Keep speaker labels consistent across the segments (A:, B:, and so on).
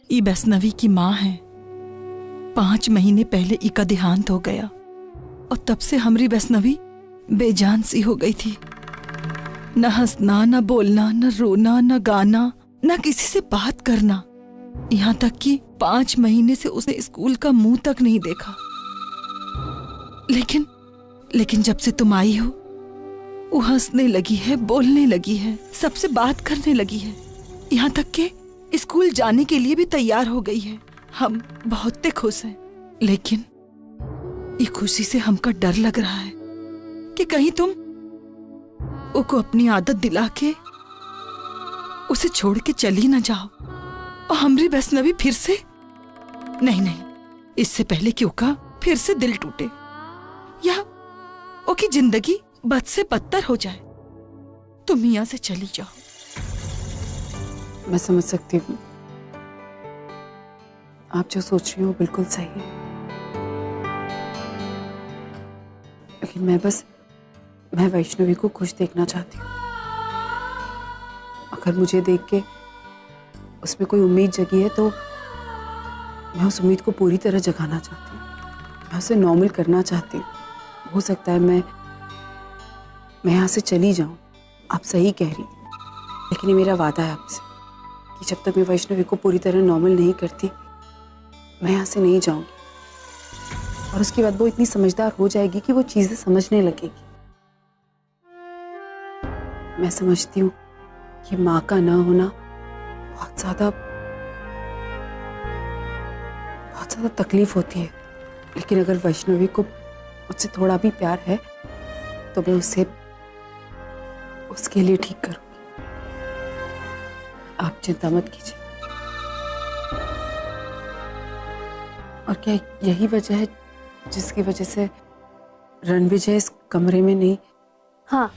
A: ई वैष्णवी की माँ है। 5 महीने पहले ई का देहांत हो गया और तब से हमारी वैष्णवी बेजान सी हो गई थी। न हंसना, न बोलना, न रोना, न गाना, न किसी से बात करना। यहाँ तक कि 5 महीने से उसने स्कूल का मुंह तक नहीं देखा। लेकिन जब से तुम आई हो, वो हंसने लगी है, बोलने लगी है, सबसे बात करने लगी है। यहाँ तक कि स्कूल जाने के लिए भी तैयार हो गई है। हम बहुत खुश हैं, लेकिन ये खुशी से हमका डर लग रहा है कि कहीं तुम उसको अपनी आदत दिला के उसे छोड़ के चली ना जाओ और हमारी वैष्णवी फिर से नहीं, इससे पहले कि उसका फिर से दिल टूटे या उसकी जिंदगी बद से बदतर हो जाए, तुम यहाँ से चली जाओ।
B: मैं समझ सकती हूँ, आप जो सोच रही हो बिल्कुल सही है, लेकिन मैं वैष्णवी को खुश देखना चाहती हूँ। अगर मुझे देख के उसमें कोई उम्मीद जगी है तो मैं उस उम्मीद को पूरी तरह जगाना चाहती हूँ। मैं उसे नॉर्मल करना चाहती हूँ। हो सकता है मैं यहाँ से चली जाऊँ, आप सही कह रही, लेकिन ये मेरा वादा है आपसे कि जब तक मैं वैष्णवी को पूरी तरह नॉर्मल नहीं करती, मैं यहाँ से नहीं जाऊंगी। और उसके बाद वो इतनी समझदार हो जाएगी कि वो चीजें समझने लगेगी। मैं समझती हूँ कि माँ का ना होना बहुत ज्यादा तकलीफ होती है, लेकिन अगर वैष्णवी को मुझसे थोड़ा भी प्यार है तो मैं उसे उसके लिए ठीक करूंगी। आप चिंता मत कीजिए। और क्या यही वजह है जिसकी वजह से रणविजय इस कमरे में नहीं?
C: हाँ,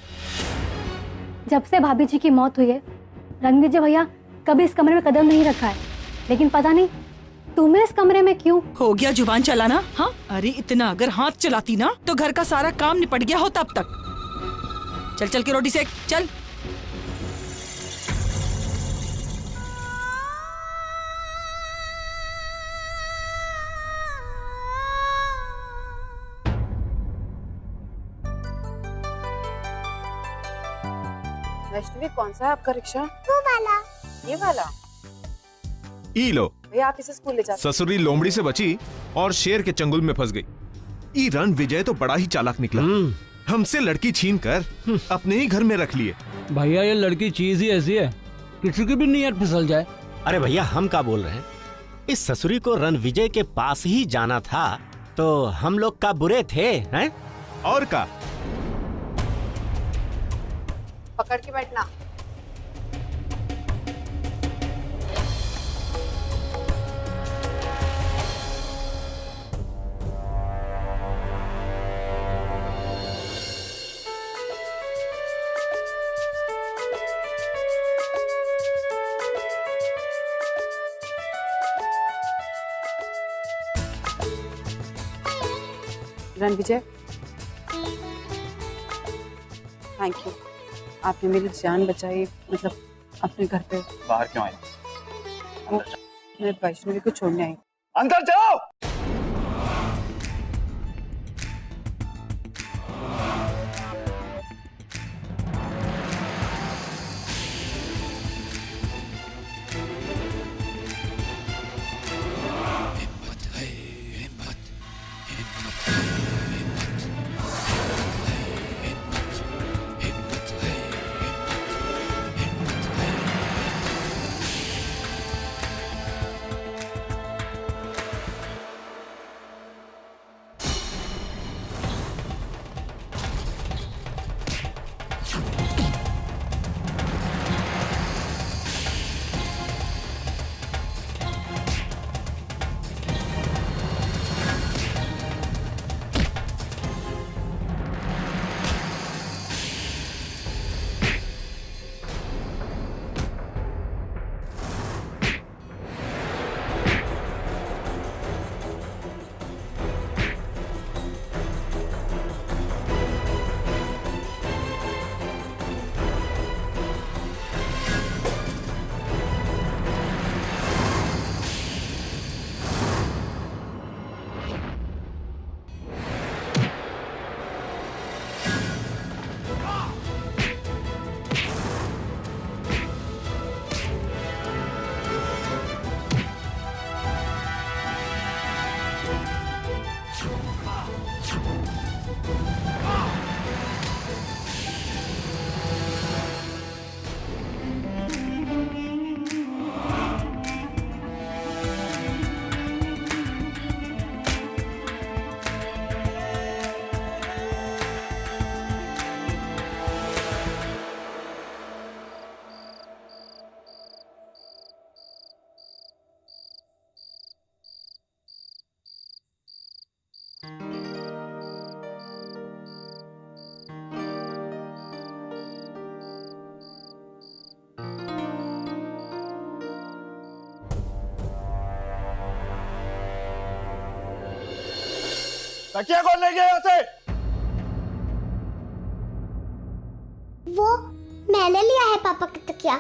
C: जब से भाभी जी की मौत हुई है रणविजय भैया कभी इस कमरे में कदम नहीं रखा है। लेकिन पता नहीं तुम्हें इस कमरे में क्यों?
A: हो गया जुबान चलाना? हाँ, अरे इतना अगर हाथ चलाती ना तो घर का सारा काम निपट गया होता अब तक। चल चल के रोटी सेक, चल।
B: वैष्णवी, कौन सा है आपका रिक्शा?
D: वो वाला।
B: ये वाला?
E: ई लो
B: भैया, आप इसे स्कूल ले जाते।
E: ससुरी लोमड़ी से बची और शेर के चंगुल में फंस गई। ई रणविजय तो बड़ा ही चालाक निकला। हमसे लड़की छीन कर अपने ही घर में रख लिए।
F: भैया, ये लड़की चीज ही ऐसी है, किसी की भी नीयत फिसल जाए।
G: अरे भैया, हम क्या बोल रहे हैं? इस ससुरी को रणविजय के पास ही जाना था तो हम लोग का बुरे थे, हैं?
E: और का
B: पकड़ के बैठना। रणविजय, थैंक यू, आपने मेरी जान बचाई। मतलब अपने घर पे।
H: बाहर क्यों आए?
B: मैं वैष्णवी को छोड़ने आई।
H: अंदर जाओ।
D: तकिया कौन ले गया यहाँ से?
H: वो मैंने लिया है पापा का तकिया।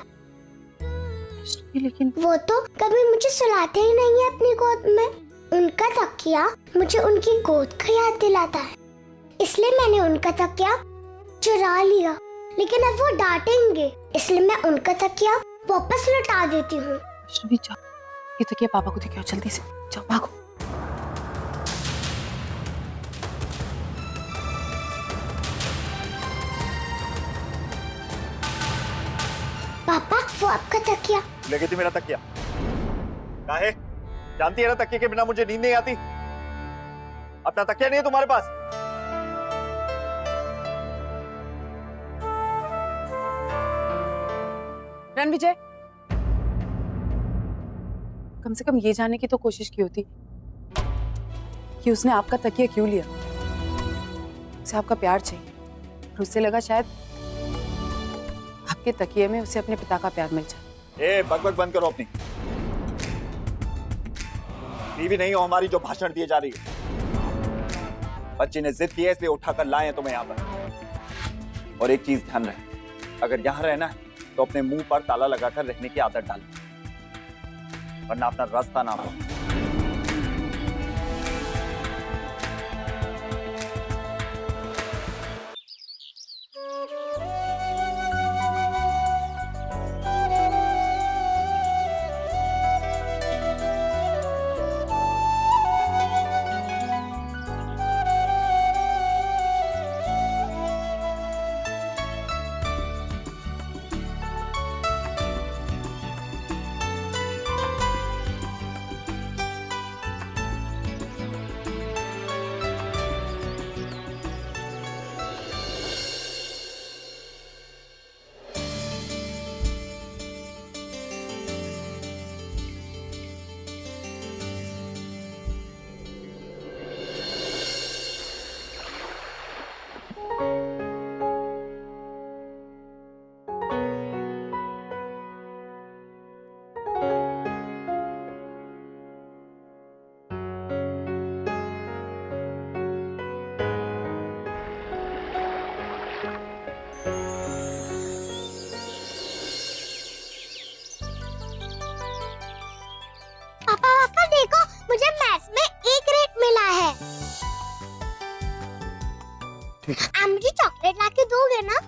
B: लेकिन
H: वो तो कभी मुझे सुलाते ही नहीं है अपनी गोद में। उनका तकिया मुझे उनकी गोद का याद दिलाता है, इसलिए मैंने उनका तकिया चुरा लिया। लेकिन अब वो डांटेंगे, इसलिए मैं उनका तकिया वापस लौटा देती हूँ।
B: अश्वी जाओ, ये तकिया पापा को दिखाओ, जल्दी से जाओ, भागो।
H: पापा वो आपका तकिया।
D: ले गई थी मेरा तकिया। काहे? जानती है ना तकिए के बिना मुझे नींद नहीं आती। अपना तकिया नहीं है तुम्हारे पास?
B: रणविजय, कम से कम ये जानने की तो कोशिश की होती कि उसने आपका तकिया क्यों लिया। उसे आपका प्यार चाहिए और उससे लगा शायद आपके तकिए में उसे अपने पिता का प्यार मिल जाए।
D: ए, बकबक बंद करो अपनी। बीवी नहीं हो हमारी जो भाषण दिए जा रही है। बच्ची ने जिद की है इसलिए उठाकर लाए हैं तुम्हें यहाँ पर। और एक चीज ध्यान रहे, अगर यहाँ रहना है तो अपने मुंह पर ताला लगाकर रहने की आदत डालो, वरना अपना रास्ता ना हो।
H: पापा देखो, मुझे मैथ्स में A ग्रेड मिला है। आप मुझे चॉकलेट लाके दोगे ना?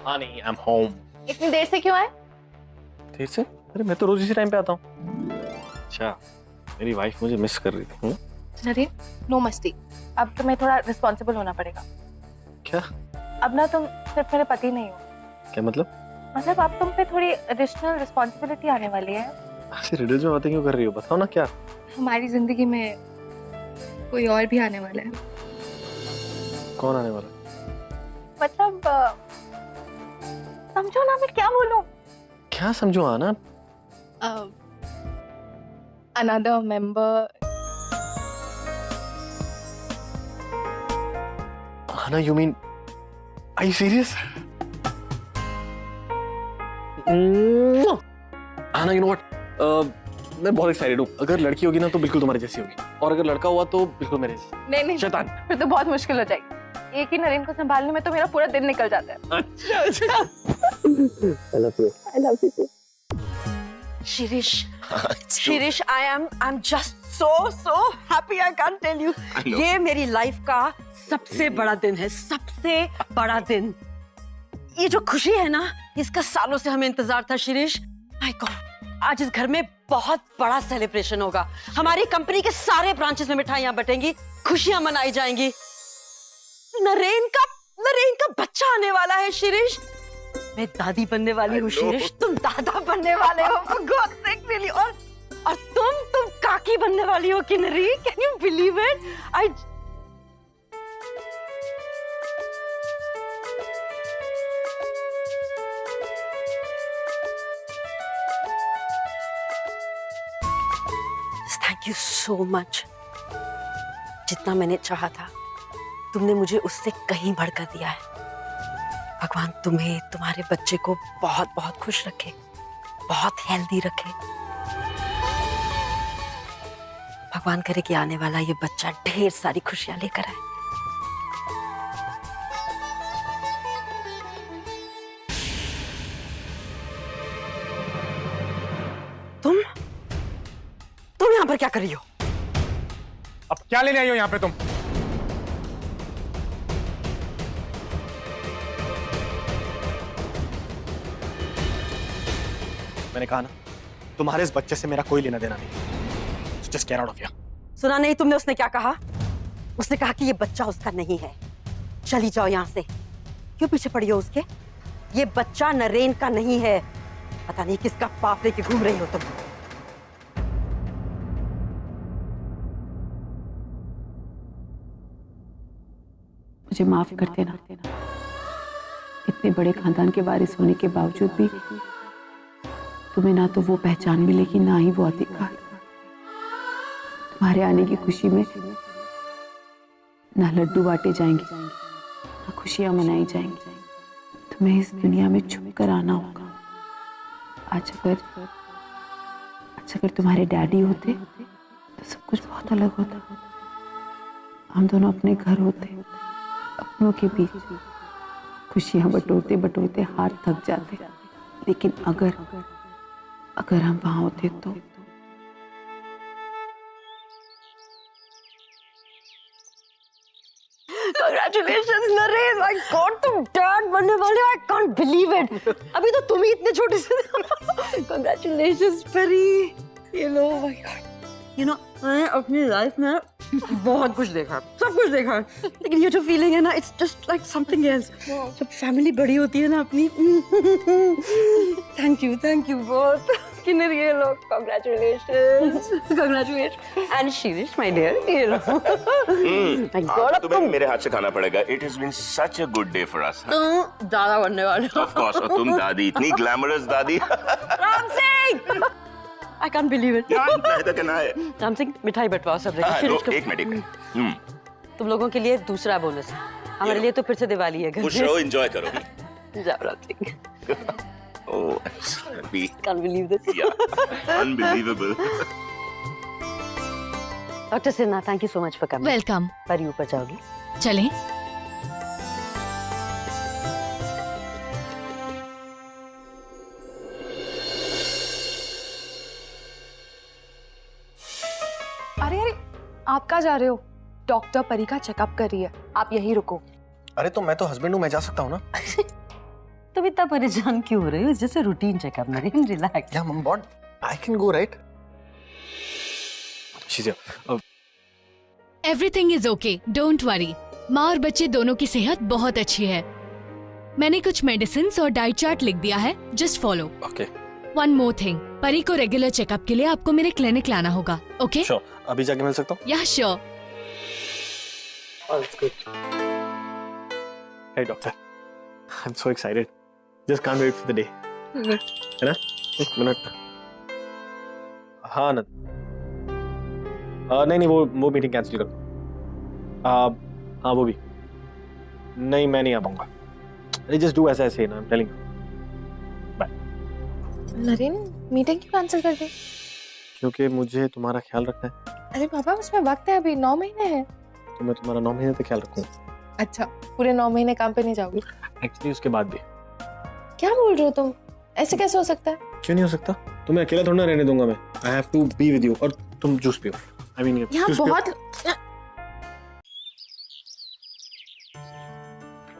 I: Honey, I'm home.
J: इतनी देर से क्यों आए?
I: देर से? अरे मैं तो रोज इसी टाइम पे आता हूँ। अच्छा, मेरी वाइफ मुझे मिस कर रही थी।
J: नरेन, नो मस्ती। अब तुम्हें थोड़ा रिस्पॉन्सिबल होना पड़ेगा।
I: क्या?
J: अब ना तुम सिर्फ मेरे पति नहीं हो,
I: क्या मतलब?
J: मतलब अब तुम पे थोड़ी एडिशनल रिस्पॉन्सिबिलिटी आने वाली है।
I: ऐसे रिडल्स में बातें क्यों कर रही हो? बताओ ना क्या।
J: हमारी जिंदगी में कोई और भी आने वाला है।
I: कौन आने वाला?
J: मतलब समझो ना मैं क्या बोलूं।
I: क्या समझो आना?
J: Another member.
I: आना, you mean? Are you serious? आना, you know what? मैं बहुत एक्साइटेड हूँ। अगर लड़की होगी ना तो बिल्कुल तुम्हारी जैसी होगी, और अगर लड़का हुआ तो बिल्कुल मेरे जैसी।
J: नहीं
I: शैतान।
J: फिर तो बहुत मुश्किल हो जाएगी। एक ही नरेन को संभालने में तो मेरा पूरा दिन निकल जाता है।
I: अच्छा। I love you.
K: Shirish, I'm just so happy, I can't tell you. ये मेरी लाइफ का सबसे बड़ा दिन है, सबसे बड़ा दिन। ये जो खुशी है ना, इसका सालों से हमें इंतजार था शिरीष। माय गॉड, आज इस घर में बहुत बड़ा सेलिब्रेशन होगा। हमारी कंपनी के सारे ब्रांचेस में मिठाइयां बटेंगी, खुशियां मनाई जाएंगी। नरेन का बच्चा आने वाला है शिरीष। मैं दादी बनने वाली हूँ शिरीष, तुम दादा बनने वाले हो। For God's sake, really? और तुम काकी बनने वाली हो Kinnari. Can you believe it? Thank you so much. जितना मैंने चाहा था, तुमने मुझे उससे कहीं बढ़कर दिया है। भगवान तुम्हें, तुम्हारे बच्चे को बहुत बहुत खुश रखे, बहुत हेल्दी रखे। भगवान करे कि आने वाला ये बच्चा ढेर सारी खुशियां लेकर आए। तुम यहाँ पर क्या कर रही हो?
I: अब क्या लेने आई हो यहाँ पे तुम? मैंने कहा ना, तुम्हारे इस बच्चे से मेरा कोई लेना देना नहीं। Just get out of here.
K: सुना नहीं तुमने उसने क्या कहा? उसने कहा कि ये बच्चा उसका नहीं है, चली जाओ यहाँ से। क्यों पीछे पड़ी हो उसके? ये बच्चा नरेन का नहीं है। पता नहीं किसका पाप लेके घूम रही हो तुम।
B: मुझे माफ कर देना। इतने बड़े खानदान के वारिस होने के बावजूद भी तुम्हें ना तो वो पहचान मिलेगी, ना ही वो अधिकार। तुम्हारे आने की खुशी में ना लड्डू बांटे जाएंगे, ना खुशियां मनाई जाएंगी। तुम्हें इस दुनिया में छुप कर आना होगा। आज अगर तुम्हारे डैडी होते तो सब कुछ बहुत अलग होता। हम दोनों अपने घर होते, अपनों के बीच खुशियां बटोरते बटोरते हाथ थक जाते। लेकिन अगर हम वहां होते तो
K: Congratulations नरेन, my God, तुम डैड बनने वाले हो। I can't believe it. अभी तो तुम ही इतने छोटे से। Congratulations परी। You know, my God. You know, मैंने अपनी लाइफ में बहुत कुछ देखा, सब कुछ देखा, लेकिन ये जो फीलिंग है ना, it's just like something else. जब फैमिली बड़ी होती है ना अपनी। Thank you both. किन्नर ये लोग, congratulations. And Shirish, my dear, ये लो। My God, अब
L: तुम्हें मेरे हाथ से खाना पड़ेगा। It has been such a good day for us.
K: तुम दादा बनने वाले हो।
L: Of course, और तुम दादी, इतनी ग्लैमरस दादी।
K: Ram Singh! I can't believe it. Ram Singh, मिठाई बंटवाओ सब जगह।
L: एक मिनट।
K: तुम लोगों के लिए दूसरा बोनस है, हमारे लिए तो फिर से दिवाली है घर में।
L: खुश रहो, एंजॉय करो।
K: जाओ Ram Singh.
L: Oh, happy.
K: Can't believe this.
L: Yeah, unbelievable.
K: Dr. Sinha, thank you so much for coming.
M: Welcome.
K: परी ऊपर जाओगी?
M: चलें?
J: अरे आप कहाँ जा रहे हो? डॉक्टर परी का चेकअप कर रही है, आप यहीं रुको।
I: अरे तो मैं तो हस्बैंड हूँ, मैं जा सकता हूँ ना।
K: तुम इतना परेशान क्यों हो रहे हो? जैसे routine checkup, Naren, relax.
I: Yeah, mom, but I can go, right? She's here.
M: Everything is okay, don't worry. माँ और बच्चे दोनों की सेहत बहुत अच्छी है। मैंने कुछ मेडिसिन और डाइट चार्ट लिख दिया है, just follow.
I: Okay.
M: One more thing, परी को रेगुलर चेकअप के लिए आपको मेरे क्लिनिक लाना होगा। ओके?
I: श्योर। अभी जाके मिल सकता हूँ?
M: या sure.
I: Hey doctor, I'm so excited. Just can't wait for the day. है ना? एक मिनट। हाँ ना। नहीं वो मीटिंग कैंसिल कर दो। हाँ वो भी। नहीं मैं नहीं आ पाऊंगा। Just do ऐसा ऐसे ना, I'm telling you. Bye.
N: Naren, meeting क्यों कैंसिल कर दी?
I: क्योंकि मुझे तुम्हारा ख्याल रखना है।
N: अरे पापा, उसमें वक्त है, अभी 9 महीने हैं।
I: तो मैं तुम्हारा 9 महीने तक ख्याल रखूँ।
N: अच्छा, पूरे 9 महीने काम पे नहीं जाओगे?
I: एक्चुअली उसके बाद भी।
N: क्या बोल रहे हो तुम? ऐसे कैसे हो सकता है?
I: क्यों नहीं हो सकता? तुम्हें अकेला थोड़ा ना रहने दूंगा मैं। I have to be with you। और तुम जूस पियो। I mean
N: यहाँ बहुत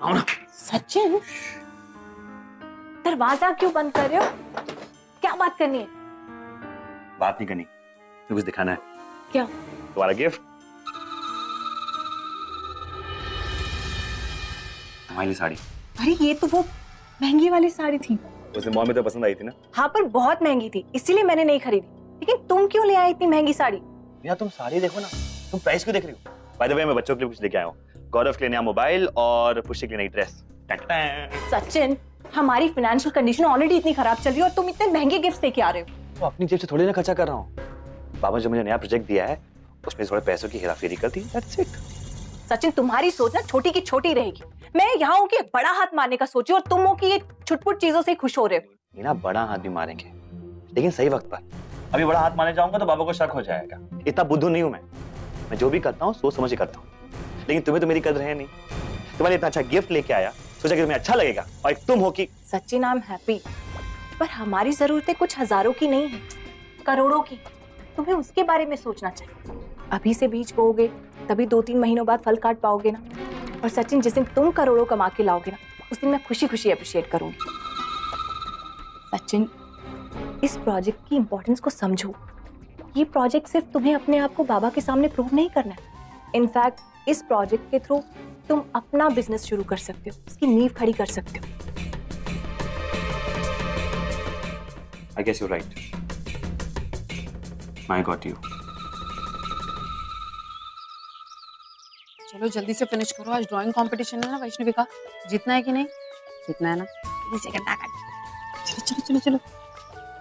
I: आओ ना।
N: सचिन, दरवाजा क्यों बंद कर रहे हो? क्या बात करनी है?
D: बात नहीं करनी, तो कुछ दिखाना है।
N: क्या?
D: तुम्हारा गिफ्ट। तुम्हारी साड़ी।
J: अरे ये तो वो महंगी वाली साड़ी थी।
D: उसे मॉल में तो पसंद आई थी ना?
J: हाँ, पर बहुत महंगी थी, इसीलिए मैंने नहीं खरीदी। लेकिन तुम क्यों ले आए इतनी महंगी साड़ी?
D: यार तुम साड़ी देखो ना, तुम प्राइस क्यों देख रही हो? बाय द वे मैं बच्चों के लिए कुछ लेके आया हूँ। गौरव के लिए नया मोबाइल और पुष्टि के लिए नई ड्रेस।
J: सचिन, हमारी फाइनेंशियल कंडीशन ऑलरेडी इतनी खराब चल रही है और तुम इतने महंगे गिफ्ट लेके आ रहे हो।
D: तो अपनी जेब से थोड़ी ना खर्चा कर रहा हूँ। बाबा जो मुझे नया प्रोजेक्ट दिया है उसमें थोड़े पैसों की हेराफेरी कर दी। That's it.
J: सचिन, तुम्हारी सोच ना छोटी की छोटी रहेगी। मैं यहाँ हूँ कि बड़ा हाथ मारने का सोची और तुम हो कि ये छुटपुट चीजों से खुश हो रहे हो।
D: ये ना बड़ा हाथ भी मारेंगे, लेकिन सही वक्त पर। अभी बड़ा हाथ मारने जाऊंगा तो बाबा को शक हो जाएगा। इतना बुद्धू नहीं हूं मैं जो भी करता हूँ सोच समझ के करता हूँ। लेकिन तुम्हें तो मेरी कदर है नहीं। तुम्हारे इतना अच्छा गिफ्ट लेके आया, सोचा कि तुम्हें अच्छा लगेगा, और एक तुम हो कि
J: सचिन, आई एम हैप्पी, पर हमारी जरूरतें कुछ हजारों की नहीं है, करोड़ों की। तुम्हें उसके बारे में सोचना चाहिए। अभी से बीज बोओगे तभी 2-3 महीनों बाद फल काट पाओगे ना। और सचिन, जिस दिन तुम करोड़ों कमा के लाओगे ना, उस दिन मैं खुशी खुशी अप्रिशिएट करूंगी। सचिन, इस प्रोजेक्ट की इंपॉर्टेंस को समझो। ये प्रोजेक्ट सिर्फ तुम्हें अपने आप को बाबा के सामने प्रूव नहीं करना है। इनफैक्ट इस प्रोजेक्ट के थ्रू तुम अपना बिजनेस शुरू कर सकते हो, उसकी नींव खड़ी कर सकते हो।
D: I guess you're right. I got you.
B: चलो जल्दी से फिनिश करो, आज ड्राइंग कंपटीशन है ना वैष्णवी का। जीतना है कि नहीं? जीतना है ना? चलो चलो चलो चलो।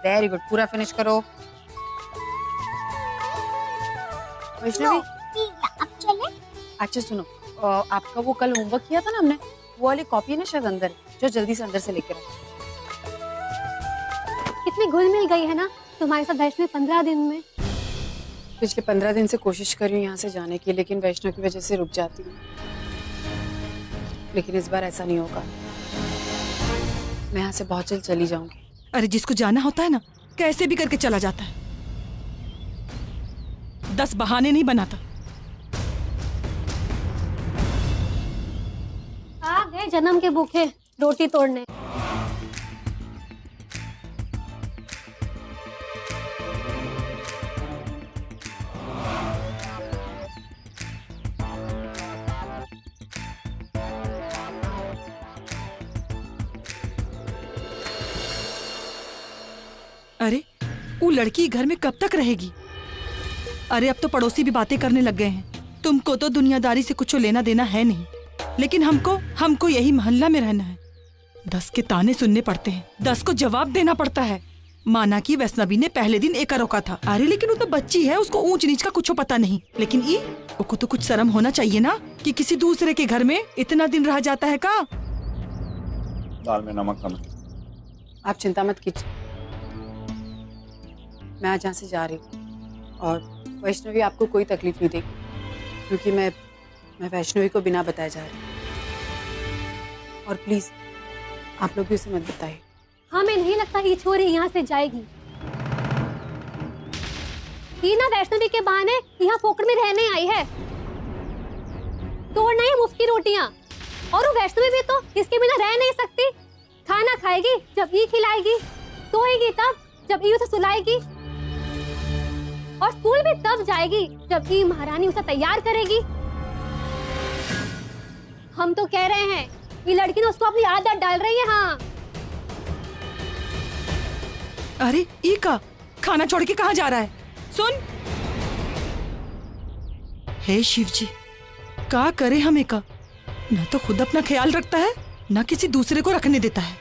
B: वेरी गुड, पूरा फिनिश करो। वैष्णवी,
H: अब चले?
B: अच्छा सुनो, आपका वो कल होमवर्क किया था ना हमने, वो वाली कॉपी है ना शायद अंदर, जो जल्दी से अंदर से लेकर आओ।
C: कितनी घुल मिल गई है ना तुम्हारे साथ वैष्णवी 15 दिन में।
B: पिछले 15 दिन से कोशिश कर रही हूँ यहाँ से जाने की, लेकिन वैष्णव की वजह से रुक जाती हूँ। लेकिन इस बार ऐसा नहीं होगा, मैं यहाँ से बहुत जल्द चली जाऊंगी।
A: अरे जिसको जाना होता है ना, कैसे भी करके चला जाता है, 10 बहाने नहीं बनाता।
C: आ गए जन्म के भूखे रोटी तोड़ने।
A: अरे वो लड़की घर में कब तक रहेगी? अरे अब तो पड़ोसी भी बातें करने लग गए हैं। तुमको तो दुनियादारी से कुछ लेना देना है नहीं, लेकिन हमको यही मोहल्ला में रहना है। 10 के ताने सुनने पड़ते हैं, 10 को जवाब देना पड़ता है। माना कि वैष्णवी ने पहले दिन एका रोका था। अरे लेकिन वो तो बच्ची है, उसको ऊंच नीच का कुछ पता नहीं। लेकिन उसको तो कुछ शर्म होना चाहिए ना कि किसी दूसरे के घर में इतना दिन रह जाता है का।
D: दाल में नमक कम।
B: आप चिंता मत कीजिए, मैं आज यहाँ से जा रही हूँ और वैष्णवी आपको कोई तकलीफ नहीं देगी, क्योंकि मैं वैष्णवी को बिना बताए जा रही हूँ। और प्लीज आप लोग भी उसे मत बताइए।
C: हमें नहीं लगता ये छोरी यहाँ से जाएगी। ये ना वैष्णवी के बहाने यहाँ फोकट में रहने आई है, तोड़ना है मुफ्त की रोटियाँ। और वो वैष्णवी भी तो इसके बिना रह नहीं सकती। खाना खाएगी जब ई खिलाएगी, सोएगी तब जब ई उसे सुलाएगी, और स्कूल भी तब जाएगी जब ई महारानी उसे तैयार करेगी। हम तो कह रहे हैं ये लड़की ने उसको अपनी आदत डाल रही है। हाँ
A: अरे ये का खाना छोड़ के कहाँ जा रहा है? सुन, हे शिव जी, का करे हमें का? ना तो खुद अपना ख्याल रखता है, ना किसी दूसरे को रखने देता है।